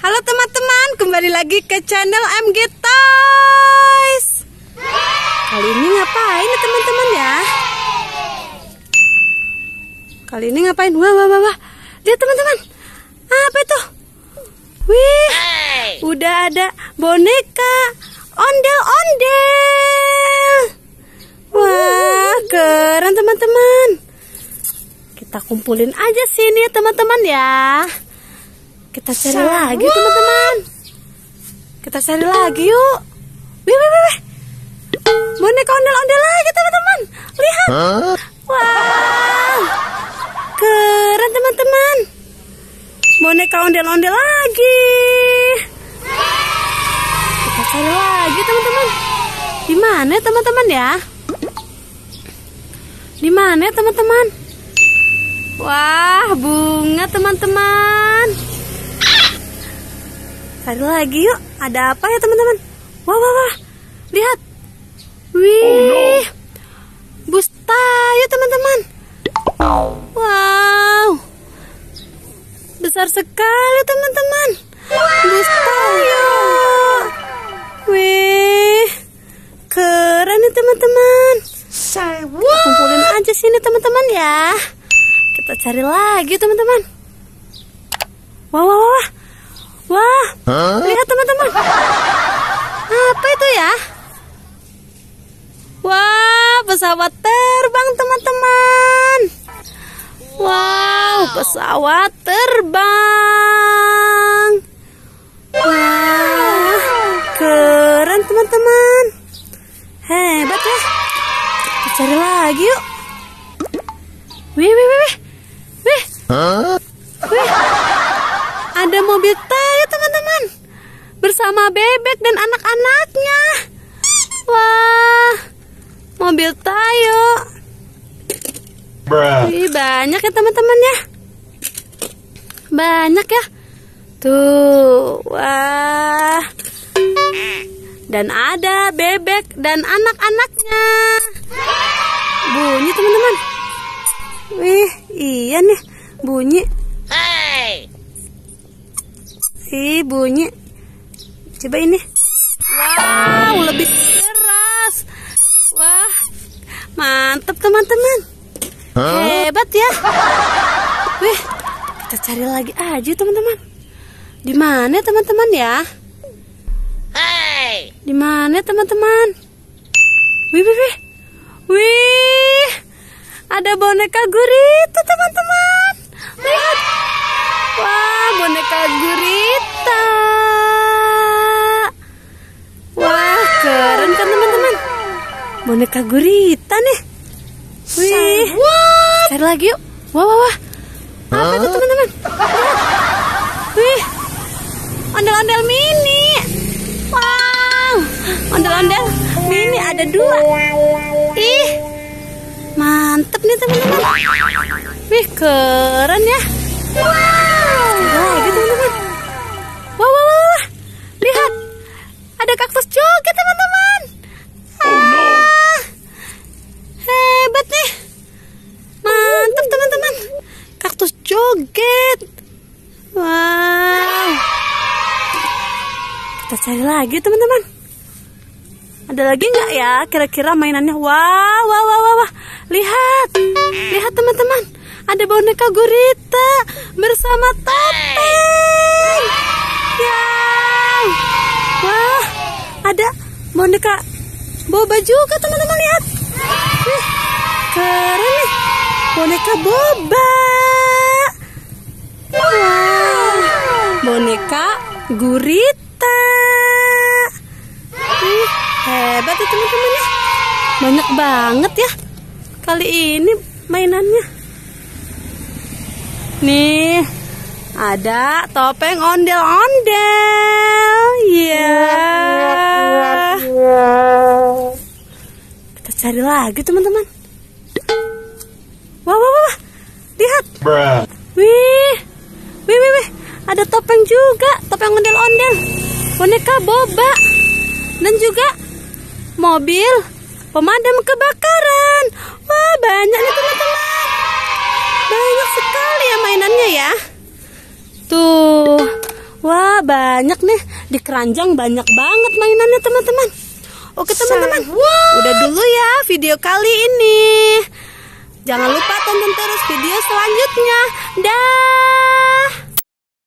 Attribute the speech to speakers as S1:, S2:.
S1: Halo teman-teman, kembali lagi ke channel MG Toys. Kali ini ngapain ya teman-teman ya? Kali ini ngapain? Wah. Lihat teman-teman. Apa itu? Wih, udah ada boneka ondel-ondel. Wah, keren teman-teman. Kita kumpulin aja sini ya teman-teman ya. Kita cari lagi teman-teman. Kita cari lagi yuk. Wih. Boneka ondel-ondel lagi teman-teman. Lihat. Wow. Keren teman-teman. Boneka ondel-ondel lagi. Kita cari lagi teman-teman. Di mana teman-teman ya? Di mana teman-teman? Wah, bunga teman-teman. Cari lagi yuk. Ada apa ya teman-teman? Wah. Lihat. Wih. Bus tayo teman-teman. Wow. Besar sekali teman-teman. Bus tayo. Wih. Keren nih teman-teman. Kumpulin aja sini teman-teman ya. Kita cari lagi teman-teman. Wah. Lihat teman-teman. Apa itu ya? Wah, pesawat terbang teman-teman. Wow, pesawat terbang. Wah, keren teman-teman. Hebat ya. Kita cari lagi yuk. Wih. Ada mobil tayo teman-teman. Bersama bebek dan anak-anaknya. Wah, mobil tayo. Wih, banyak ya teman-teman ya. Banyak ya. Tuh, wah. Dan ada bebek dan anak-anaknya. Bunyi teman-teman. Wih, iya nih bunyi. Bunyi. Coba ini. Wow, lebih keras. Wah, mantap teman-teman. Hebat ya. Wih, kita cari lagi aja teman-teman. Di mana teman-teman ya? Di mana teman-teman? Wih. Ada boneka gurita teman-teman. Lihat. Wah, boneka gurita. Wah, keren kan teman-teman? Boneka gurita nih. Wih. Cari lagi yuk. Wah. Apa itu teman-teman? Wih. Ondel-ondel mini. Wow. Ondel-ondel mini ada 2. Ih. Mantep nih teman-teman. Wih, keren ya. Lagi teman-teman. Wah. Lihat. Ada kaktus juga teman-teman. Hebat nih. Mantap teman-teman. Kaktus joget. Wow. Kita cari lagi teman-teman. Ada lagi nggak ya kira-kira mainannya? Wah. Lihat teman-teman. Ada boneka gurita bersama topeng. Ya. Wah, ada boneka boba juga teman-teman, lihat. Keren nih. Boneka boba. Wow. Boneka gurita. Hebat ya teman-teman ya. Banyak banget ya kali ini mainannya. Nih, ada topeng ondel-ondel. Ya. Kita cari lagi teman-teman. Wah. Lihat. Wih. Ada topeng juga, topeng ondel-ondel. Boneka boba. Dan juga mobil pemadam kebakaran. Wah, banyak nih teman-teman. Banyak sekali ya mainannya ya. Tuh. Wah. Wah, banyak nih. Di keranjang banyak banget mainannya teman-teman. Oke teman-teman, udah dulu ya video kali ini. Jangan lupa tonton terus video selanjutnya. Dah.